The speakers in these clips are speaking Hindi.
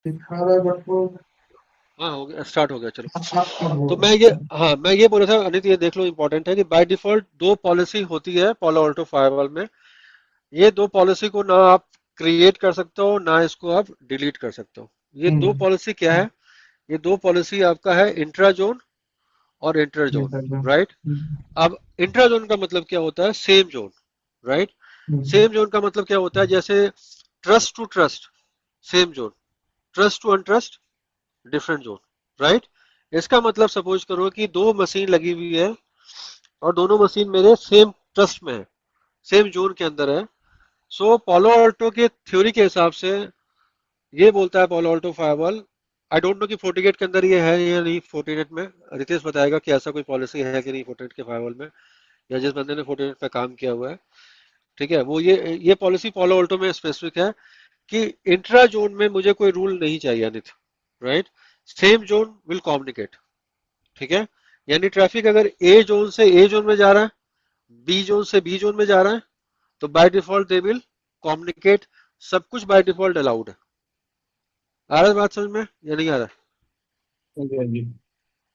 दिखा रहा है बट वो हाँ हो गया, स्टार्ट हो गया, चलो। अच्छा अब तो होगा। मैं ये, हाँ मैं ये बोल रहा था अनित, ये देख लो इंपॉर्टेंट है कि बाय डिफॉल्ट दो पॉलिसी होती है पालो अल्टो फायरवॉल में। ये दो पॉलिसी को ना आप क्रिएट कर सकते हो ना इसको आप डिलीट कर सकते हो। ये दो हम्म। पॉलिसी क्या है? ये दो पॉलिसी आपका है इंट्रा जोन और इंटर ये जोन, कर दो। राइट। अब इंट्रा जोन का मतलब क्या होता है? Same zone, right. Hmm. Same zone का मतलब क्या होता है? जैसे trust to trust same zone, trust to untrust different zone, right. इसका मतलब सपोज करो कि दो मशीन लगी हुई है और दोनों मशीन मेरे सेम ट्रस्ट में है, सेम जोन के अंदर है। सो पालो अल्टो के थ्योरी के हिसाब से ये बोलता है पालो Alto firewall. I don't know कि फोर्टिगेट के अंदर ये है या नहीं, फोर्टिगेट में रितेश बताएगा कि ऐसा कोई पॉलिसी है कि नहीं फोर्टिगेट के फायरवॉल में, या जिस बंदे ने फोर्टिगेट पे काम किया हुआ है। ठीक है, वो ये पॉलिसी पालो अल्टो में स्पेसिफिक है कि इंट्रा जोन में मुझे कोई रूल नहीं चाहिए Anit, right. Same zone will communicate, ठीक है। यानी ट्रैफिक अगर ए जोन से ए जोन में जा रहा है, बी जोन से बी जोन में जा रहा है, तो by default they will communicate. सब कुछ बाय डिफॉल्ट अलाउड है। आ रहा है बात समझ में या नहीं आ रहा? हाँ जी, हाँ जी।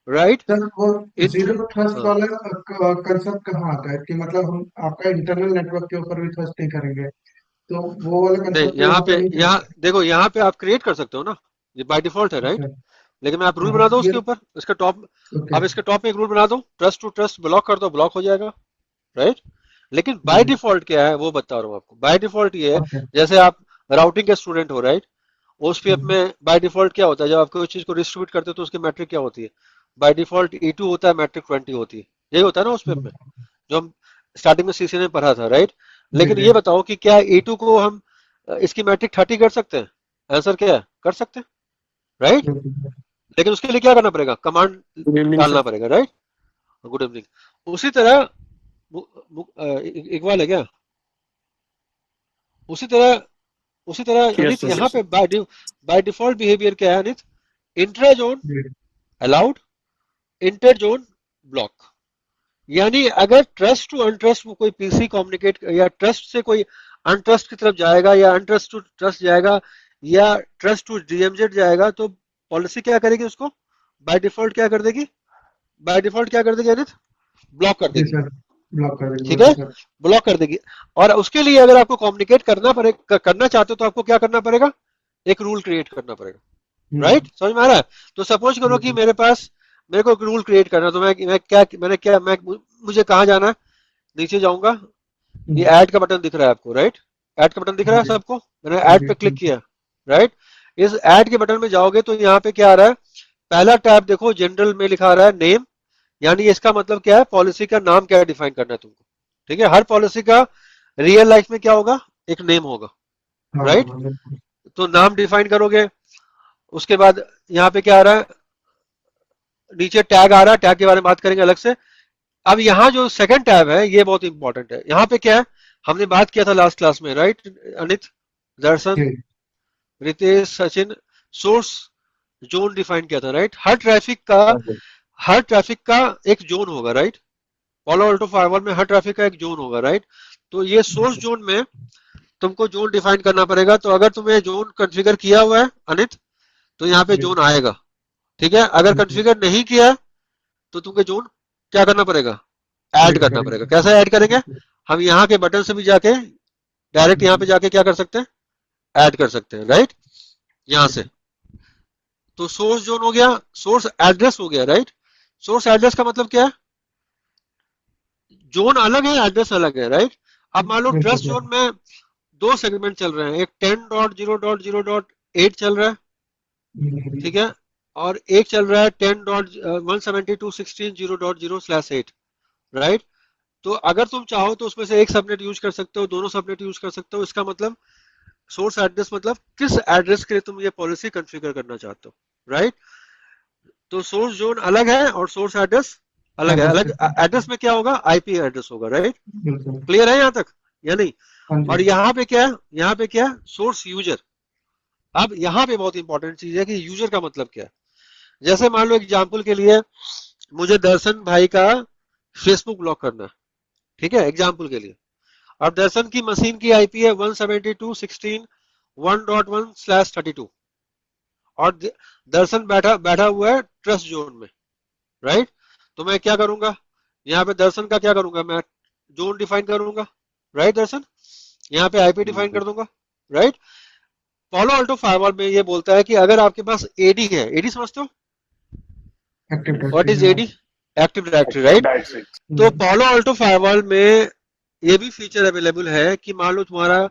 राइट। सर वो इंट्र जीरो ट्रस्ट हाँ, वाला कंसेप्ट कहाँ आता है कि मतलब हम आपका इंटरनल नेटवर्क के ऊपर भी ट्रस्ट नहीं करेंगे, तो वो वाला नहीं कंसेप्ट यहाँ यहाँ पे, पे नहीं यहाँ चलेगा। देखो यहाँ पे आप क्रिएट कर सकते हो ना, ये बाय डिफॉल्ट है, राइट। अच्छा। लेकिन मैं आप रूल हाँ बना दो ये। उसके ऊपर, इसके टॉप, ओके। आप इसके टॉप में एक रूल बना दो, ट्रस्ट टू ट्रस्ट ब्लॉक कर दो, ब्लॉक हो जाएगा, राइट। लेकिन बाय जी। डिफॉल्ट क्या है वो बता रहा हूँ आपको। बाय डिफॉल्ट ये है, ओके। जैसे आप राउटिंग के स्टूडेंट हो, राइट। ओस्पीएफ में बाय डिफॉल्ट क्या होता है? जब आप कोई चीज को डिस्ट्रीब्यूट करते हो तो उसकी मैट्रिक क्या होती है? बाय डिफॉल्ट E2 होता है, मैट्रिक 20 होती है। यही होता है ना ओस्पीएफ में, जो हम स्टार्टिंग में सीसी में पढ़ा था, राइट। जी लेकिन जी। ये बताओ कि क्या E2 को हम इसकी मैट्रिक 30 कर सकते हैं? आंसर क्या है? कर सकते हैं, राइट। बिल्कुल। लेकिन उसके लिए क्या करना पड़ेगा? कमांड गुड इवनिंग डालना सर। पड़ेगा, राइट। Good evening. उसी तरह इकबाल है क्या? उसी तरह, उसी तरह यस अनित सर, यहाँ यस पे सर। बाय डिफॉल्ट बिहेवियर क्या है Anit? Intra zone ji. Allowed, inter zone block. यानी अगर ट्रस्ट टू अनट्रस्ट कोई पीसी कम्युनिकेट, या ट्रस्ट से कोई अनट्रस्ट की तरफ जाएगा, या अनट्रस्ट टू ट्रस्ट जाएगा, या ट्रस्ट टू डीएमजेड जाएगा, तो पॉलिसी क्या करेगी उसको? बाय डिफॉल्ट क्या कर देगी? बाय डिफॉल्ट क्या कर देगी अनित? ब्लॉक कर जी देगी, सर। ब्लॉक कर देंगे, ठीक है। Okay sir. ब्लॉक कर देगी। और उसके लिए अगर आपको कम्युनिकेट करना पड़ेगा, करना चाहते हो, तो आपको क्या करना पड़ेगा? एक रूल क्रिएट करना पड़ेगा, हम्म। राइट। समझ में आ रहा है? तो सपोज करो कि बिल्कुल। मेरे पास, मेरे को एक रूल क्रिएट करना है, तो मैं क्या, मैंने क्या, मैं मुझे कहाँ जाना है? नीचे जाऊंगा, ये हम्म। ऐड का बटन दिख रहा है आपको, राइट। ऐड का बटन दिख रहा है जी सबको? मैंने जी ऐड जी पे क्लिक बिल्कुल। किया, राइट। इस ऐड के बटन में जाओगे तो यहाँ पे क्या आ रहा है? पहला टैब देखो, जनरल में लिखा आ रहा है नेम। यानी इसका मतलब क्या है? पॉलिसी का नाम क्या डिफाइन करना है तुमको, ठीक है। हर पॉलिसी का रियल लाइफ में क्या होगा? एक नेम होगा, हाँ राइट। हाँ बिल्कुल। तो नाम डिफाइन करोगे। उसके बाद यहाँ पे क्या आ रहा है? नीचे टैग आ रहा है, टैग के बारे में बात करेंगे अलग से। अब यहाँ जो सेकंड टैब है ये बहुत इंपॉर्टेंट है। यहाँ पे क्या है? हमने बात किया था लास्ट क्लास में, right Anit, Darshan, ji. Ritesh, Sachin. Source zone define किया था, राइट। हाँ जी। हर ट्रैफिक का एक जोन होगा, राइट। पॉलो अल्टो फायरवॉल में हर ट्रैफिक का एक जोन होगा, राइट। तो ये सोर्स जोन में तुमको जोन डिफाइन करना पड़ेगा। तो अगर तुमने जोन कॉन्फ़िगर किया हुआ है अनित, तो यहाँ पे जी जोन आएगा, ठीक है। अगर बिल्कुल। कॉन्फ़िगर नहीं किया है, तो तुमको जोन क्या करना पड़ेगा? ऐड ऐड करना करेंगे। पड़ेगा। कैसे ऐड करेंगे? हम यहाँ के बटन से भी जाके डायरेक्ट यहाँ पे बिल्कुल। जाके क्या कर सकते हैं? ऐड कर सकते हैं, राइट। यहाँ से। तो सोर्स जोन हो गया, सोर्स एड्रेस हो गया, राइट। सोर्स एड्रेस का मतलब क्या है? जोन अलग है, एड्रेस अलग है, राइट। अब मान लो बिल्कुल ट्रस्ट सर। जोन में दो सेगमेंट चल रहे हैं, एक 10.0.0.8 चल रहा है, ठीक है। और एक चल रहा है 10.172.16.0.0/8, राइट। तो अगर तुम चाहो तो उसमें से एक सबनेट यूज कर सकते हो, दोनों सबनेट यूज कर सकते हो। इसका मतलब सोर्स एड्रेस मतलब किस एड्रेस के लिए तुम ये पॉलिसी कॉन्फ़िगर करना चाहते हो, राइट। तो सोर्स जोन अलग है और सोर्स एड्रेस अलग है। एड्रेस अलग पे। एड्रेस में क्या होगा? आईपी एड्रेस होगा, राइट। बिल्कुल। क्लियर है यहाँ तक या नहीं? हाँ जी। और यहाँ पे क्या है? यहाँ पे क्या है? Source user. अब यहाँ पे बहुत इंपॉर्टेंट चीज है कि यूजर का मतलब क्या है। जैसे मान लो एग्जांपल के लिए मुझे दर्शन भाई का फेसबुक ब्लॉक करना है, ठीक है, एग्जांपल के लिए। और दर्शन की मशीन की आईपी है 172.16.1.1/32, और दर्शन बैठा बैठा हुआ है ट्रस्ट जोन में, राइट। तो मैं क्या करूंगा, यहाँ पे दर्शन का क्या करूंगा, मैं जोन डिफाइन करूंगा, राइट दर्शन, यहाँ पे आईपी डिफाइन कर दूंगा, राइट। पॉलो अल्टो फायरवॉल में ये बोलता है कि अगर आपके पास एडी है, एडी समझते हो, एक्टिव व्हाट डायरेक्टरी, इज हाँ। AD, active directory, right. तो हम्म, पॉलो अल्टो फायरवॉल में ये भी फीचर अवेलेबल है कि मान लो तुम्हारा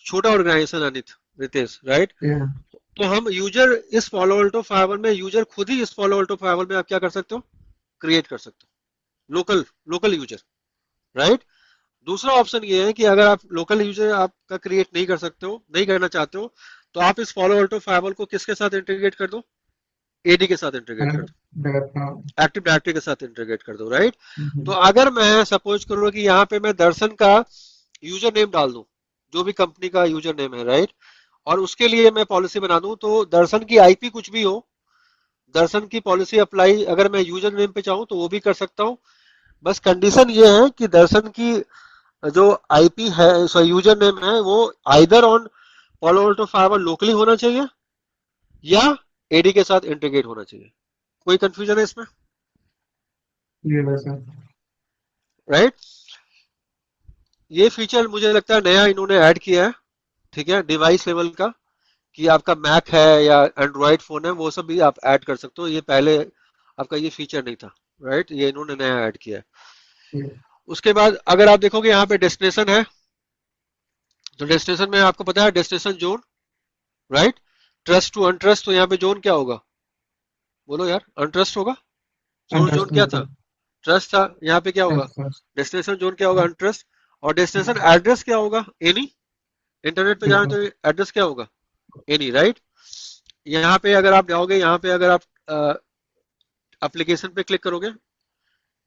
छोटा organization Anit, Ritesh, right. yeah, तो हम यूजर इस फॉलो अल्टो फायरवॉल में यूजर खुद ही इस फॉलो अल्टो फायरवॉल में आप क्या कर सकते हो, क्रिएट कर सकते हो, लोकल लोकल यूजर, राइट। दूसरा ऑप्शन ये है कि अगर आप लोकल यूजर आपका क्रिएट नहीं कर सकते हो, नहीं करना चाहते हो, तो आप इस फॉलो अल्टो फायरवॉल को किसके साथ इंटीग्रेट कर दो, एडी के साथ इंटीग्रेट कर and दो, that, एक्टिव डायरेक्टरी के साथ इंटीग्रेट कर दो, राइट। तो हम्म, अगर मैं सपोज करूँ कि यहाँ पे मैं दर्शन का यूजर नेम डाल दूं, जो भी कंपनी का यूजर नेम है, राइट, और उसके लिए मैं पॉलिसी बना दूं, तो दर्शन की आईपी कुछ भी हो, दर्शन की पॉलिसी अप्लाई अगर मैं यूजर नेम पे चाहूँ तो वो भी कर सकता हूँ। बस कंडीशन ये है कि दर्शन की जो आईपी है, सॉरी यूजर नेम है, वो either on Paulo Alto firewall locally होना चाहिए या एडी के साथ इंटीग्रेट होना चाहिए। कोई कंफ्यूजन है इसमें, ये वैसा। राइट। ये फीचर मुझे लगता है नया इन्होंने ऐड किया है, ठीक है, डिवाइस लेवल का, कि आपका मैक है या एंड्रॉयड फोन है, वो सब भी आप ऐड कर सकते हो, ये पहले आपका ये फीचर नहीं था, राइट, ये इन्होंने नया ऐड किया है। ये उसके बाद अगर आप देखोगे यहाँ पे डेस्टिनेशन है, तो डेस्टिनेशन में आपको पता है destination zone, right, trust to untrust, तो यहाँ पे जोन क्या होगा, बोलो यार, अनट्रस्ट होगा, सोर्स जोन इंटरेस्ट क्या में था, था। ट्रस्ट था, यहाँ पे क्या होगा, ट्रस्ट फर्स्ट। डेस्टिनेशन जोन क्या होगा, अनट्रस्ट, और डेस्टिनेशन एड्रेस क्या होगा, एनी, इंटरनेट पे जाए तो एड्रेस क्या होगा, एनी, राइट। यहाँ पे अगर आप जाओगे, यहाँ पे अगर आप एप्लीकेशन पे क्लिक करोगे,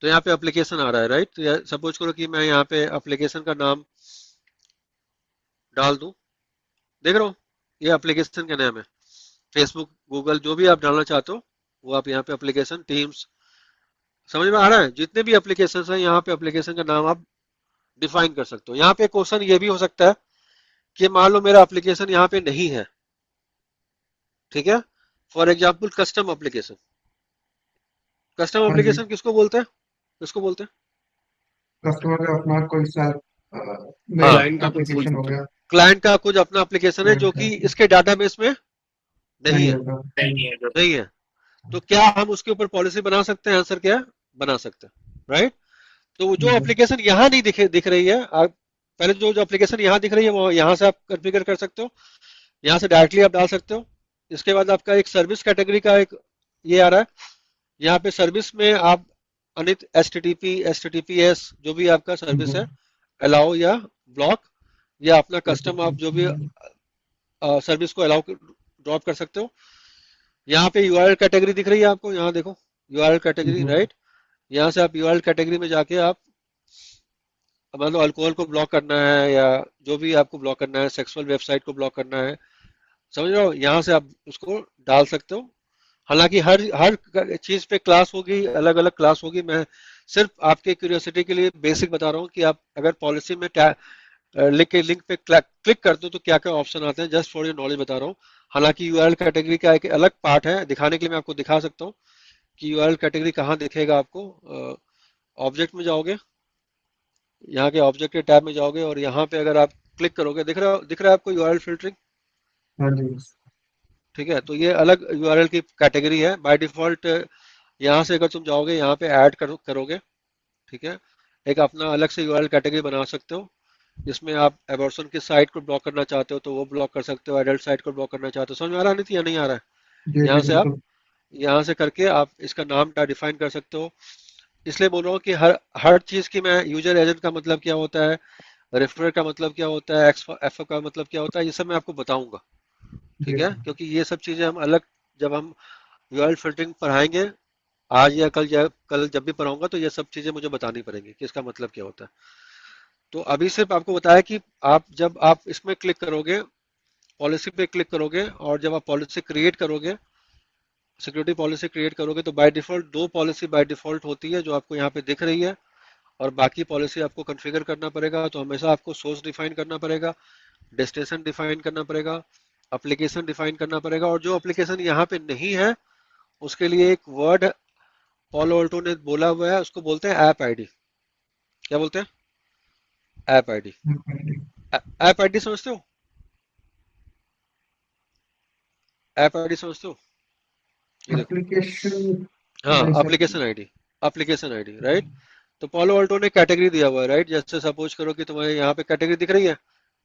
तो यहाँ पे एप्लीकेशन आ रहा है, राइट। तो सपोज करो कि मैं यहाँ पे एप्लीकेशन का नाम डाल दूं, देख रहे हो, ये एप्लीकेशन का नाम है, फेसबुक, गूगल, जो भी आप डालना चाहते हो वो आप यहाँ पे एप्लीकेशन, टीम्स, समझ में आ रहा है, जितने भी एप्लीकेशन है यहाँ पे एप्लीकेशन का नाम आप डिफाइन कर सकते हो। यहाँ पे क्वेश्चन ये भी हो सकता है कि मान लो मेरा एप्लीकेशन यहाँ पे नहीं है, ठीक है, for example custom application, custom हाँ जी। एप्लीकेशन किसको बोलते हैं, किसको बोलते हैं, कस्टमर का अपना कोई सेल्फ मेल हाँ, एप्लीकेशन हो गया। क्लाइंट का कुछ अपना एप्लीकेशन है जो क्लाइंट का कि इसके डाटाबेस में नहीं नहीं है, होगा। नहीं है, तो क्या हम उसके ऊपर पॉलिसी बना सकते हैं, आंसर क्या है, बना सकते हैं, राइट। तो वो जो जी। एप्लीकेशन यहाँ नहीं दिख रही है, आप पहले जो जो एप्लीकेशन यहाँ दिख रही है वो यहाँ से आप कॉन्फ़िगर कर सकते हो, यहाँ से डायरेक्टली आप डाल सकते हो। इसके बाद आपका एक सर्विस कैटेगरी का एक ये आ रहा है, यहाँ पे सर्विस में आप अनित एस जो भी आपका सर्विस है, अलाउ या ब्लॉक, या अपना कस्टम आप जो भी सर्विस को अलाउ ड्रॉप कर सकते हो। यहाँ पे यूआरएल कैटेगरी दिख रही है आपको, यहाँ देखो, यूआरएल कैटेगरी, राइट। यहाँ से आप यूआरएल कैटेगरी में जाके आप मान लो अल्कोहल को ब्लॉक करना है या जो भी आपको ब्लॉक करना है, सेक्सुअल वेबसाइट को ब्लॉक करना है, समझ रहे हो, यहाँ से आप उसको डाल सकते हो। हालांकि हर हर चीज पे क्लास होगी, अलग अलग क्लास होगी, मैं सिर्फ आपके क्यूरियोसिटी के लिए बेसिक बता रहा हूँ कि आप अगर पॉलिसी में लिंक पे क्लिक करते हो तो क्या क्या ऑप्शन आते हैं, जस्ट फॉर योर नॉलेज बता रहा हूँ। हालांकि यूआरएल कैटेगरी का एक अलग पार्ट है, दिखाने के लिए मैं आपको दिखा सकता हूँ कि यूआरएल कैटेगरी कहाँ दिखेगा आपको। ऑब्जेक्ट में जाओगे, यहाँ के ऑब्जेक्ट के टैब में जाओगे और यहाँ पे अगर आप क्लिक करोगे, दिख रहा है आपको यूआरएल फिल्टरिंग, हाँ जी। ठीक है। तो ये अलग यूआरएल की कैटेगरी है बाय डिफॉल्ट। यहाँ से अगर तुम जाओगे यहाँ पे ऐड करोगे, ठीक है, एक अपना अलग से यूआरएल कैटेगरी बना सकते हो, जिसमें आप एबॉर्शन की साइट को ब्लॉक करना चाहते हो तो वो ब्लॉक कर सकते हो, एडल्ट साइट को ब्लॉक करना चाहते हो, समझ में आ रहा है, नहीं या नहीं आ रहा है, जी जी यहाँ से आप बिल्कुल। यहाँ से करके आप इसका नाम डिफाइन कर सकते हो। इसलिए बोल रहा हूँ कि हर हर चीज की मैं यूजर एजेंट का मतलब क्या होता है, रेफरर का मतलब क्या होता है, एफ का मतलब क्या होता है, ये सब मैं आपको बताऊंगा, ठीक जी है, क्योंकि ये सब चीजें हम अलग जब हम यूआरएल फिल्टरिंग पढ़ाएंगे, आज या कल जब भी पढ़ाऊंगा तो ये सब चीजें मुझे बतानी पड़ेंगी कि इसका मतलब क्या होता है। तो अभी सिर्फ आपको बताया कि आप जब आप इसमें क्लिक करोगे, पॉलिसी पे क्लिक करोगे और जब आप पॉलिसी क्रिएट करोगे, सिक्योरिटी पॉलिसी क्रिएट करोगे, तो बाय डिफॉल्ट दो पॉलिसी बाय डिफॉल्ट होती है जो आपको यहाँ पे दिख रही है, और बाकी पॉलिसी आपको कॉन्फ़िगर करना पड़ेगा। तो हमेशा आपको सोर्स डिफाइन करना पड़ेगा, डेस्टिनेशन डिफाइन करना पड़ेगा, एप्लीकेशन डिफाइन करना पड़ेगा, और जो एप्लीकेशन यहाँ पे नहीं है उसके लिए एक वर्ड पॉलो ऑल्टो ने बोला हुआ है, उसको बोलते हैं ऐप आईडी। क्या बोलते हैं? App ID. ऐप आईडी समझते हो? ऐप आईडी समझते हो? ये देखो। एप्लीकेशन हाँ, नहीं sir. Application ID. Application ID, right. तो पॉलो ऑल्टो ने कैटेगरी दिया हुआ है, राइट। जैसे सपोज करो कि तुम्हारे यहाँ पे कैटेगरी दिख रही है,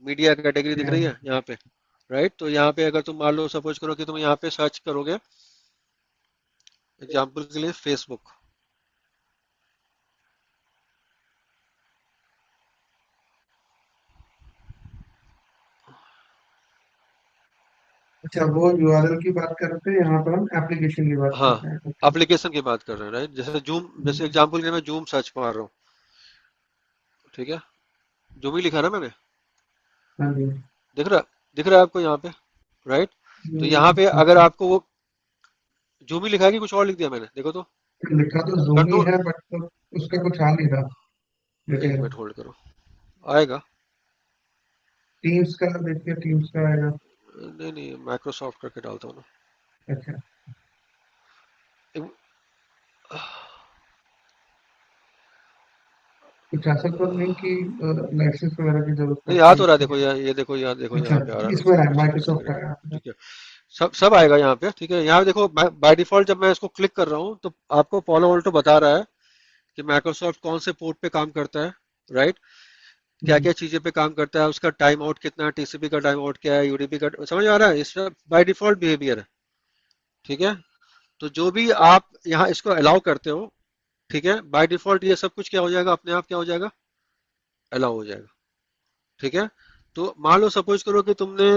मीडिया कैटेगरी दिख रही है यहाँ पे, राइट। तो यहाँ पे अगर तुम मान लो सपोज करो कि तुम यहाँ पे सर्च करोगे, एग्जाम्पल के लिए फेसबुक। अच्छा, वो यूआरएल की बात करते हैं, यहाँ पर हम एप्लीकेशन की बात हाँ, कर रहे हैं। ओके। एप्लीकेशन की बात कर रहे हैं, राइट। जैसे जूम, जैसे एग्जाम्पल के लिए मैं जूम सर्च मार रहा हूँ, ठीक है। जूम ही लिखा ना मैंने, हाँ जी। दिख रहा है आपको यहाँ पे, राइट। तो यहाँ पे अगर आपको वो जूम ही लिखा है कि कुछ और लिख दिया मैंने, देखो तो। लिखा तो जूम ही कंट्रोल, है, बट तो उसका कुछ आ नहीं रहा एक डिटेल। मिनट होल्ड करो, आएगा। टीम्स का देखिए, टीम्स का आएगा। नहीं नहीं, माइक्रोसॉफ्ट करके डालता हूँ ना। अच्छा। एक- कुछ ऐसा तो नहीं कि लाइसेंस वगैरह की जरूरत नहीं, आ पड़ती है तो रहा है, इसके देखो लिए? ये देखो, देखो अच्छा, यहाँ पे आ रहा है इसमें है माइक्रोसॉफ्ट माइक्रोसॉफ्ट इंटीग्रेट, आया। ठीक है। सब सब आएगा यहाँ पे, ठीक है। यहाँ देखो, बाय डिफॉल्ट जब मैं इसको क्लिक कर रहा हूँ तो आपको पॉलो ऑल्टो बता रहा है कि माइक्रोसॉफ्ट कौन से पोर्ट पे काम करता है, राइट। क्या हम्म, क्या चीजें पे काम करता है, उसका टाइम आउट कितना है, टीसीपी का टाइम आउट क्या है, यूडीपी का, समझ में आ रहा है? इसका बाय डिफॉल्ट बिहेवियर है, ठीक है। तो जो भी आप यहाँ इसको अलाउ करते हो, ठीक है, बाय डिफॉल्ट ये सब कुछ क्या हो जाएगा, अपने आप क्या हो जाएगा, अलाउ हो जाएगा, ठीक है। तो मान लो सपोज करो कि तुमने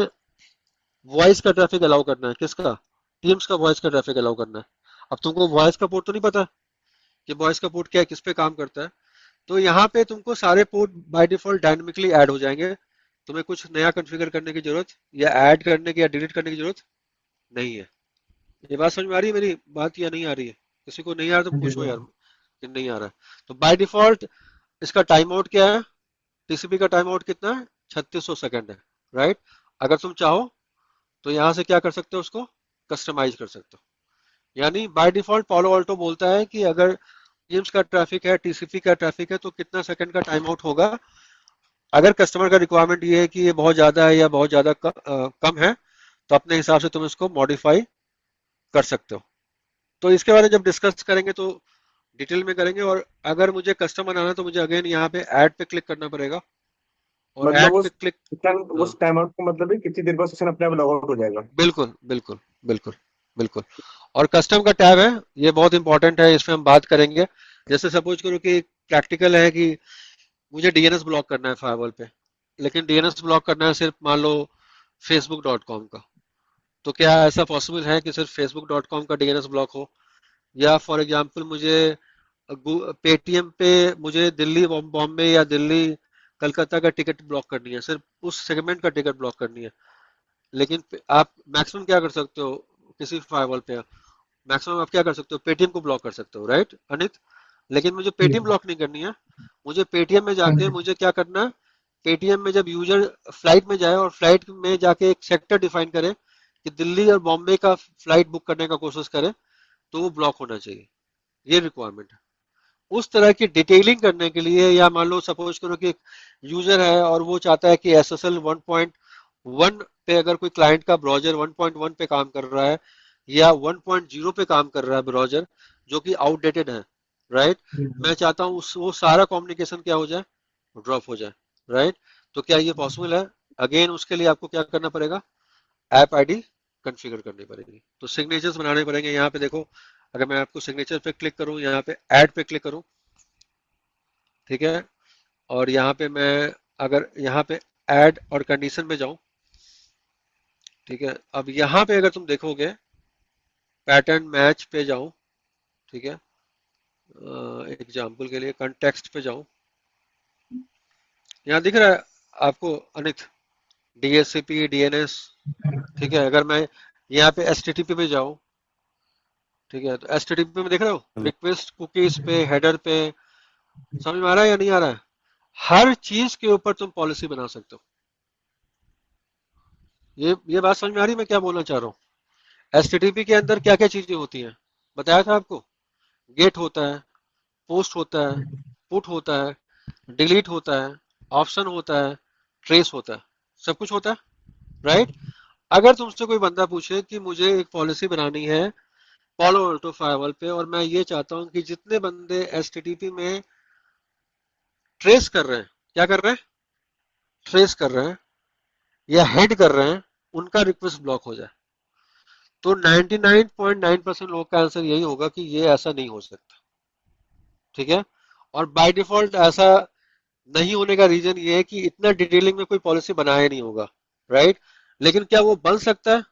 वॉइस का ट्रैफिक अलाउ करना है, किसका? टीम्स का वॉइस का ट्रैफिक अलाउ करना है। अब तुमको वॉइस का पोर्ट तो नहीं पता कि वॉइस का पोर्ट क्या है, किस पे काम करता है। तो यहाँ पे तुमको सारे port by default dynamically add हो जाएंगे। तुम्हें कुछ नया कॉन्फ़िगर करने की जरूरत, या ऐड करने की या डिलीट करने की जरूरत नहीं है। ये बात समझ में आ रही है मेरी बात, या नहीं आ रही है? किसी को नहीं आ रहा तो हाँ जी पूछो सर। यार कि नहीं आ रहा है। तो बाय डिफॉल्ट इसका टाइम आउट क्या है? टीसीपी का टाइम आउट कितना है? 3600 सेकंड है, राइट। अगर तुम चाहो तो यहाँ से क्या कर सकते हो, उसको कस्टमाइज कर सकते हो। यानी बाय डिफॉल्ट पॉलो ऑल्टो बोलता है कि अगर टीम्स का ट्रैफिक है, टीसीपी का ट्रैफिक है, तो कितना सेकंड का टाइम आउट होगा। अगर कस्टमर का रिक्वायरमेंट ये है कि ये बहुत ज्यादा है या बहुत ज्यादा कम है, तो अपने हिसाब से तुम इसको मॉडिफाई कर सकते हो। तो इसके बारे में जब डिस्कस करेंगे तो डिटेल में करेंगे। और अगर मुझे कस्टमर बनाना है तो मुझे अगेन यहाँ पे ऐड पे क्लिक करना पड़ेगा, और मतलब ऐड पे क्लिक। हाँ, उस टाइम आउट का मतलब है कितनी देर बाद सेशन अपने आप लॉग आउट हो जाएगा। बिल्कुल बिल्कुल बिल्कुल बिल्कुल। और कस्टम का टैब है, ये बहुत इंपॉर्टेंट है, इस पे हम बात करेंगे। जैसे सपोज करो कि प्रैक्टिकल है कि मुझे डीएनएस ब्लॉक करना है फायरवॉल पे, लेकिन डीएनएस ब्लॉक करना है सिर्फ मान लो facebook.com का। तो क्या ऐसा पॉसिबल है कि सिर्फ facebook.com का डीएनएस ब्लॉक हो? या फॉर एग्जांपल मुझे पेटीएम पे मुझे दिल्ली बॉम्बे या दिल्ली कलकत्ता का टिकट ब्लॉक करनी है, सिर्फ उस सेगमेंट का टिकट ब्लॉक करनी है। लेकिन आप मैक्सिमम क्या कर सकते हो किसी फायरवॉल पे, मैक्सिमम आप क्या कर सकते हो, पेटीएम को ब्लॉक कर सकते हो, राइट अनित। लेकिन मुझे जी। पेटीएम ब्लॉक नहीं करनी है। मुझे पेटीएम में हाँ जाके जी। मुझे क्या करना है, पेटीएम में जब यूजर फ्लाइट में जाए और फ्लाइट में जाके एक सेक्टर डिफाइन करे कि दिल्ली और बॉम्बे का फ्लाइट बुक करने का कोशिश करे, तो वो ब्लॉक होना चाहिए। ये रिक्वायरमेंट है। उस तरह की डिटेलिंग करने के लिए, या मान लो सपोज करो कि एक यूजर है और वो चाहता है कि एसएसएल 1.1 पे अगर कोई क्लाइंट का ब्राउजर 1.1 पे काम कर रहा है, या 1.0 पे काम कर रहा है ब्राउजर, जो कि आउटडेटेड है, राइट। जी। मैं चाहता हूँ उस वो सारा कम्युनिकेशन क्या हो जाए, ड्रॉप हो जाए, राइट। तो क्या ये पॉसिबल है? अगेन उसके लिए आपको क्या करना पड़ेगा, ऐप आईडी कॉन्फ़िगर करनी पड़ेगी। तो सिग्नेचर्स बनाने पड़ेंगे। यहाँ पे देखो, अगर मैं आपको सिग्नेचर पे क्लिक करूँ, यहाँ पे ऐड पे क्लिक करूँ, ठीक है। और यहाँ पे मैं अगर यहाँ पे ऐड और कंडीशन में जाऊं, ठीक है। अब यहाँ पे अगर तुम देखोगे, पैटर्न मैच पे जाऊं, ठीक है। एग्जाम्पल के लिए कंटेक्स्ट पे जाऊं, यहाँ दिख रहा है आपको अनित, डीएससीपी डीएनएस, ठीक है। अगर मैं यहाँ पे एचटीटीपी पे जाऊं, ठीक है, तो एचटीटीपी में देख रहे हो रिक्वेस्ट कुकीज पे, हेडर पे, समझ में आ रहा है या नहीं आ रहा है? हर चीज के ऊपर तुम पॉलिसी बना सकते हो। ये बात समझ में आ रही है मैं क्या बोलना चाह रहा हूँ? एचटीटीपी के अंदर क्या क्या चीजें होती हैं बताया था आपको? गेट होता है, पोस्ट होता है, पुट होता है, डिलीट होता है, ऑप्शन होता है, ट्रेस होता है, सब कुछ होता है, राइट? अगर तुमसे कोई बंदा पूछे कि मुझे एक पॉलिसी बनानी है पॉलो अल्टो फायरवॉल पे और मैं ये चाहता हूं कि जितने बंदे एचटीटीपी में ट्रेस कर रहे हैं, क्या कर रहे हैं, ट्रेस कर रहे हैं या हेड कर रहे हैं, उनका रिक्वेस्ट ब्लॉक हो जाए, तो 99.9% लोग का आंसर यही होगा कि ये ऐसा नहीं हो सकता। ठीक है? और बाय डिफॉल्ट ऐसा नहीं होने का रीजन ये है कि इतना डिटेलिंग में कोई पॉलिसी बनाया नहीं होगा, राइट? लेकिन क्या वो बन सकता है?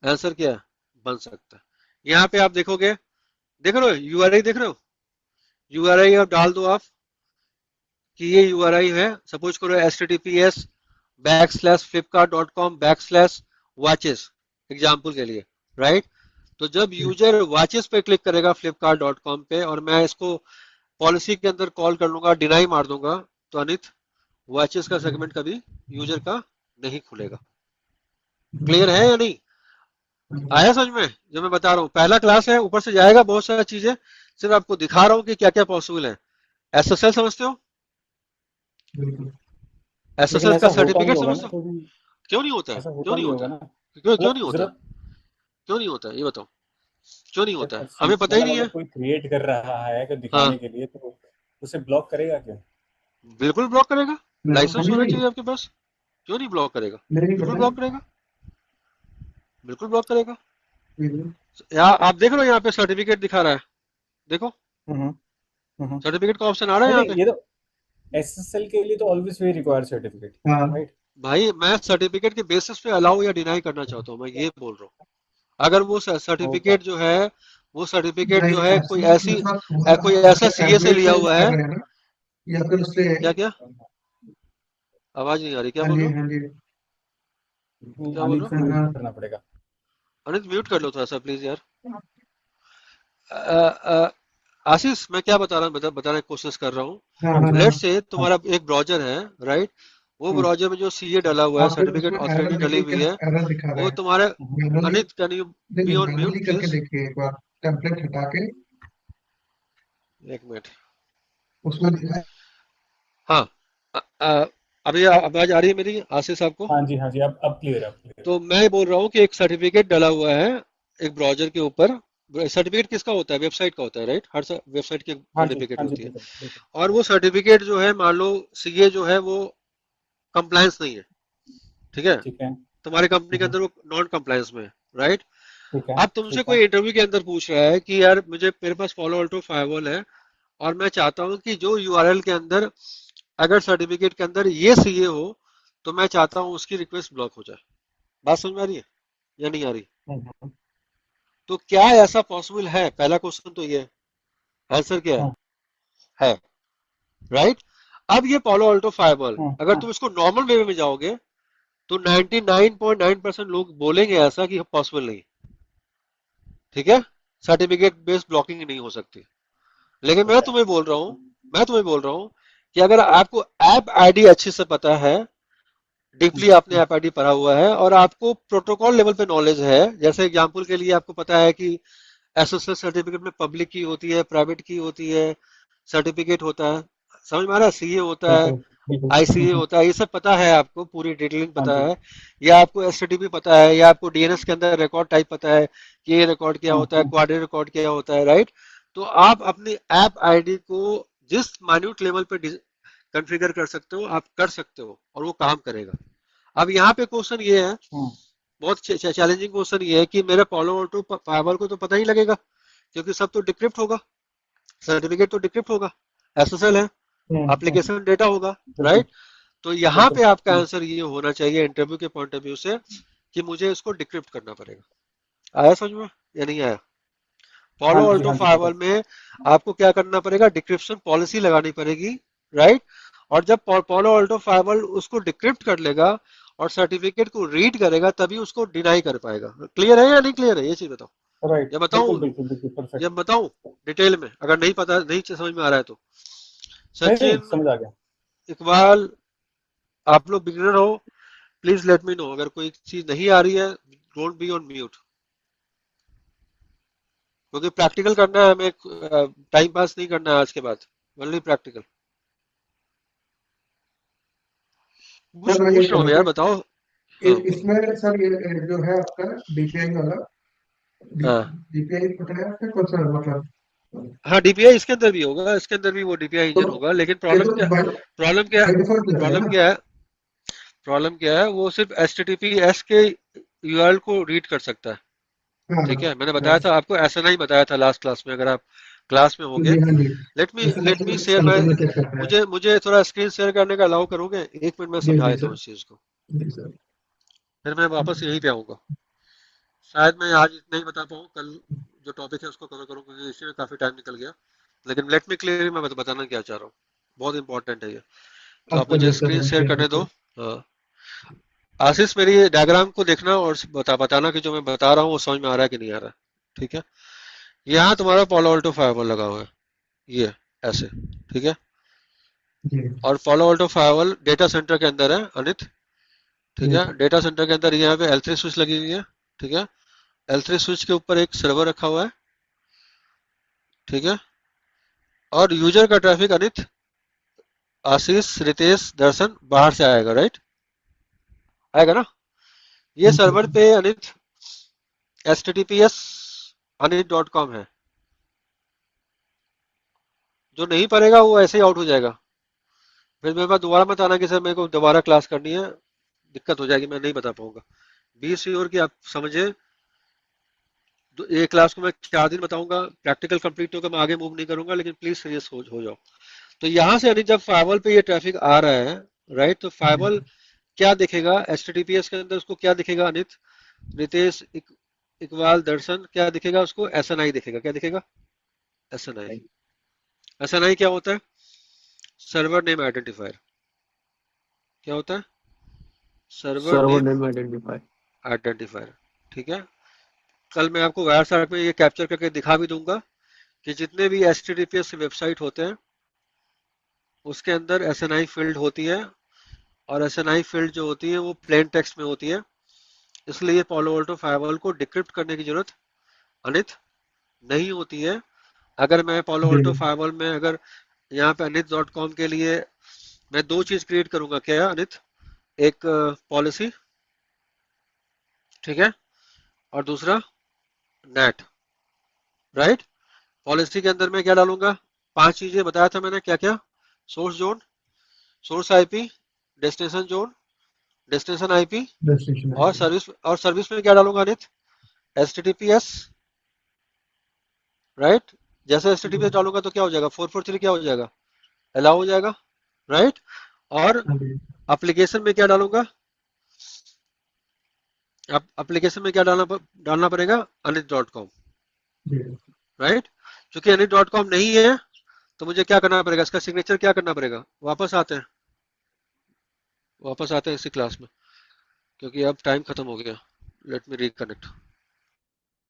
आंसर क्या है? बन सकता है। यहाँ पे आप देखोगे, देख रहे हो यूआरआई, देख रहे हो यूआरआई, आप डाल दो आप कि ये यूआरआई है, सपोज करो https://flipkart.com/watches, एग्जाम्पल के लिए, राइट? तो जब यूजर वॉचेस पे क्लिक करेगा flipkart.com पे और मैं इसको पॉलिसी के अंदर कॉल कर लूंगा, डिनाई मार दूंगा, तो अनित वॉचेस का सेगमेंट कभी यूजर का नहीं खुलेगा। क्लियर है या नहीं? आया समझ में जो मैं बता रहा हूँ? पहला क्लास है, ऊपर से जाएगा बहुत सारी चीजें, सिर्फ आपको दिखा रहा हूँ कि क्या क्या पॉसिबल है। एसएसएल समझते हो? बिल्कुल। लेकिन एसएसएल ऐसा का होता नहीं सर्टिफिकेट होगा ना समझते हो? क्योंकि क्यों नहीं होता है? ऐसा क्यों होता नहीं नहीं होता होगा है? ना, क्यों नहीं मतलब होता है? जरूरत क्यों नहीं होता है ये बताओ? क्यों नहीं होता है? हमें पता ही मतलब नहीं अगर है। कोई क्रिएट कर रहा है अगर हाँ, दिखाने के लिए तो उसे ब्लॉक करेगा क्यों? बिल्कुल ब्लॉक करेगा। बिल्कुल लाइसेंस कभी होना नहीं। चाहिए आपके पास। क्यों नहीं ब्लॉक करेगा? नहीं बिल्कुल पता। ब्लॉक करेगा, बिल्कुल ब्लॉक करेगा। बिल्कुल। यहाँ आप देख रहे हो, यहाँ पे सर्टिफिकेट दिखा रहा है, देखो हम्म हम्म। सर्टिफिकेट का ऑप्शन आ रहा है नहीं यहाँ नहीं, पे। ये तो एसएसएल के लिए तो ऑलवेज वी रिक्वायर सर्टिफिकेट, हाँ। राइट? भाई मैं सर्टिफिकेट के बेसिस पे अलाउ या डिनाई करना चाहता हूँ, मैं ये बोल रहा हूँ। अगर वो ओके। सर्टिफिकेट जो है, वो सर्टिफिकेट नहीं जो है कोई ऐसे ऐसी मतलब कोई आप ऐसा उसके सीए से टेम्पलेट लिया से हुआ कर है। रहे हैं ना, या फिर उससे? क्या क्या? आवाज नहीं आ रही, क्या हाँ बोल जी, रहे हो? हाँ जी। क्या बोल अनिल रहे को हो? म्यूट हाँ करना पड़ेगा। अनित म्यूट कर लो थोड़ा सा प्लीज यार। अ, अ, आशीष मैं क्या बता रहा हूँ, बताने की कोशिश कर रहा हाँ हूँ। हाँ लेट हाँ। से तुम्हारा एक ब्राउजर है, राइट? वो हम्म ब्राउजर में जो सीए डला हुआ है, आप फिर सर्टिफिकेट उसमें ऑथोरिटी एरर डली देखिए, हुई क्या है, एरर दिखा रहा वो है? तुम्हारे, मैनुअली। अनित कैन यू नहीं बी नहीं, ऑन म्यूट मैनुअली करके प्लीज? देखिए एक बार, टेम्पलेट हटा के। एक मिनट। उसमें दिखा है। हाँ, अभी आवाज आ रही है मेरी आशीष आपको? हाँ जी हाँ जी, अब क्लियर है, अब क्लियर है। तो मैं बोल रहा हूँ कि एक सर्टिफिकेट डला हुआ है एक ब्राउजर के ऊपर। सर्टिफिकेट किसका होता है? वेबसाइट का होता है, राइट? हर वेबसाइट की सर्टिफिकेट हाँ जी होती है। बिल्कुल बिल्कुल। और वो सर्टिफिकेट जो है, मान लो सीए जो है वो कंप्लायंस नहीं है, ठीक है? ठीक है। तुम्हारी कंपनी के हम्म, अंदर वो नॉन कंप्लायंस में है, राइट? ठीक है अब तुमसे ठीक है। कोई इंटरव्यू के अंदर पूछ रहा है कि यार मुझे, मेरे पास फॉलो अल्टो फायरवॉल है और मैं चाहता हूँ कि जो यूआरएल के अंदर, अगर सर्टिफिकेट के अंदर ये सीए हो, तो मैं चाहता हूँ उसकी रिक्वेस्ट ब्लॉक हो जाए। बात समझ में आ रही है या नहीं आ रही? हम्म तो क्या ऐसा पॉसिबल है? पहला क्वेश्चन तो ये है। आंसर क्या हम्म है? राइट? अब ये पॉलो अल्टो फायरवॉल, हम्म अगर तुम इसको नॉर्मल वे में जाओगे तो 99.9% लोग बोलेंगे ऐसा कि पॉसिबल नहीं। ठीक है? सर्टिफिकेट बेस्ड ब्लॉकिंग नहीं हो सकती। लेकिन ठीक है। मैं तुम्हें बोल रहा हूं कि अगर आपको ऐप आईडी अच्छे से पता है, डीपली आपने हम्म, ऐप आईडी पढ़ा हुआ है और आपको प्रोटोकॉल लेवल पे नॉलेज है, जैसे एग्जांपल के लिए आपको पता है कि एसएसएल सर्टिफिकेट में पब्लिक की होती है, प्राइवेट की होती है, सर्टिफिकेट होता है, समझ में आ रहा है? सीए होता है, बिल्कुल बिल्कुल। आईसीए होता है, ये सब पता है आपको, पूरी डिटेलिंग हाँ पता जी। है, या आपको एसटीटीपी पता है, या आपको डीएनएस के अंदर रिकॉर्ड टाइप पता है कि ये रिकॉर्ड क्या होता है, हम्म। क्वाड्री रिकॉर्ड क्या होता है, राइट? तो आप अपनी ऐप आईडी को जिस माइन्यूट लेवल पे कॉन्फ़िगर कर सकते हो, आप कर सकते हो और वो काम करेगा। अब यहाँ पे क्वेश्चन ये है, हम्म, बहुत चैलेंजिंग क्वेश्चन ये है कि मेरे फॉलो ऑटो फाइबर को तो पता ही लगेगा, क्योंकि सब तो डिक्रिप्ट होगा, सर्टिफिकेट तो डिक्रिप्ट होगा, एसएसएल है, हम्म, एप्लीकेशन डेटा होगा, बिल्कुल राइट? तो यहाँ बिल्कुल। पे आपका आंसर ये होना चाहिए इंटरव्यू के पॉइंट ऑफ व्यू से कि मुझे इसको डिक्रिप्ट करना पड़ेगा। आया समझ में या नहीं आया? हाँ फॉलो जी ऑल्टो हाँ जी फायरवॉल बिल्कुल। में आपको क्या करना पड़ेगा? डिक्रिप्शन पॉलिसी लगानी पड़ेगी, राइट? और जब फॉलो ऑल्टो फायरवॉल उसको डिक्रिप्ट कर लेगा और सर्टिफिकेट को रीड करेगा, तभी उसको डिनाई कर पाएगा। क्लियर है या नहीं क्लियर है? ये चीज बताओ। राइट, या बिल्कुल बताऊं? बिल्कुल बिल्कुल या परफेक्ट। बताऊं डिटेल में, अगर नहीं पता, नहीं समझ में आ रहा है तो? नहीं नहीं, सचिन, समझ आ गया। इकबाल, आप लोग बिगिनर हो, प्लीज लेट मी नो अगर कोई चीज नहीं आ रही है, डोंट बी ऑन म्यूट, क्योंकि प्रैक्टिकल करना है हमें, टाइम पास नहीं करना है आज के बाद, ओनली प्रैक्टिकल। कुछ सर मैं ये पूछ रहा कह हूँ रहा यार, था बताओ। हाँ इसमें सर ये जो है आपका डीपीआई वाला हाँ डीपीआई पता है आपका कौन सा मतलब? हाँ, डीपीआई इसके अंदर भी होगा, इसके अंदर भी वो डीपीआई तो इंजन होगा, लेकिन ये प्रॉब्लम तो क्या, बाय प्रॉब्लम क्या, बाय डिफॉल्ट लग रहा है प्रॉब्लम ना? क्या है, प्रॉब्लम क्या है, वो सिर्फ HTTPS के यूआरएल को रीड कर सकता है। हाँ ठीक है, मैंने बताया राइट। था आपको, ऐसा नहीं बताया था लास्ट क्लास में, अगर आप क्लास में होंगे। जी हाँ जी। ऐसा लेट नहीं मी कि शेयर माई, कंपनी चेक करता है। मुझे थोड़ा स्क्रीन शेयर करने का अलाउ करोगे, 1 मिनट में जी समझा जी देता हूँ सर। इस चीज को, जी सर। फिर मैं वापस यहीं पे आऊंगा। शायद मैं आज नहीं बता पाऊँ, कल जो टॉपिक है उसको कवर करूँ, क्योंकि इसी में काफी टाइम निकल गया। लेकिन लेट मी क्लियर, मैं बताना क्या चाह रहा हूँ, बहुत इंपॉर्टेंट है ये। तो आप आपका मुझे जैसा स्क्रीन है शेयर कह करने सकते दो। हैं। हाँ, आशीष मेरी डायग्राम को देखना और बताना कि जो मैं बता रहा हूँ वो समझ में आ रहा है कि नहीं आ रहा है। ठीक है, यहाँ तुम्हारा Palo Alto फायरवॉल लगा हुआ है, ये ऐसे। ठीक है, जी और Palo Alto firewall data centre के अंदर है अनित। ठीक जी है, डेटा सेंटर के अंदर यहाँ पे L3 स्विच लगी हुई है। ठीक है, L3 स्विच के ऊपर एक सर्वर रखा हुआ है। ठीक है, और यूजर का ट्रैफिक अनित, आशीष, रितेश, दर्शन बाहर से आएगा, राइट, आएगा ना। ये जी सर्वर पे अनित https anit.com है, जो नहीं पढ़ेगा वो ऐसे ही आउट हो जाएगा। फिर मेरे पास दोबारा मत आना कि सर मेरे को दोबारा क्लास करनी है, दिक्कत हो जाएगी, मैं नहीं बता पाऊंगा। बी श्योर कि आप समझे। ये क्लास को मैं 4 दिन बताऊंगा, प्रैक्टिकल कंप्लीट होकर मैं आगे मूव नहीं करूंगा, लेकिन प्लीज सीरियस हो जाओ। तो यहाँ से अनित जब फायरवॉल पे ये ट्रैफिक आ रहा है, राइट, तो जी फायरवॉल क्या दिखेगा HTTPS के अंदर, उसको क्या दिखेगा अनित, रितेश, इकबाल, दर्शन, क्या दिखेगा उसको, SNI दिखेगा। क्या दिखेगा, SNI। SNI क्या होता है, सर्वर नेम आइडेंटिफायर। क्या होता है, server server name name identify. Identifier. ठीक है, कल मैं आपको वायर सार्ट में ये कैप्चर करके दिखा भी दूंगा कि जितने भी HTTPS वेबसाइट होते हैं उसके अंदर SNI फील्ड होती है, और SNI फील्ड जो होती है वो प्लेन टेक्स्ट में होती है। इसलिए Palo Alto फायरवॉल को डिक्रिप्ट करने की जरूरत अनित नहीं होती है। अगर मैं Palo जी Alto फायरवॉल में अगर यहाँ पे anit.com के लिए मैं दो चीज क्रिएट करूंगा, क्या अनित, एक पॉलिसी, ठीक है, और दूसरा नेट, राइट। पॉलिसी के अंदर मैं क्या डालूंगा, 5 चीजें बताया था मैंने, क्या क्या, source zone, source IP, destination zone, destination IP, destination और आईपी। सर्विस में क्या डालूंगा अनित, HTTPS, राइट। जैसे HTTPS डालूंगा तो क्या हो जाएगा, 443 क्या हो जाएगा, अलाउ हो जाएगा, राइट। और हाँ जी। एप्लीकेशन में क्या डालूंगा, अब एप्लीकेशन में क्या डालना पड़ेगा, अनित.com, जी राइट। क्योंकि अनित.com नहीं है तो मुझे क्या करना पड़ेगा, इसका सिग्नेचर क्या करना पड़ेगा, वापस आते हैं इसी क्लास में, क्योंकि अब टाइम खत्म हो गया। Let me reconnect.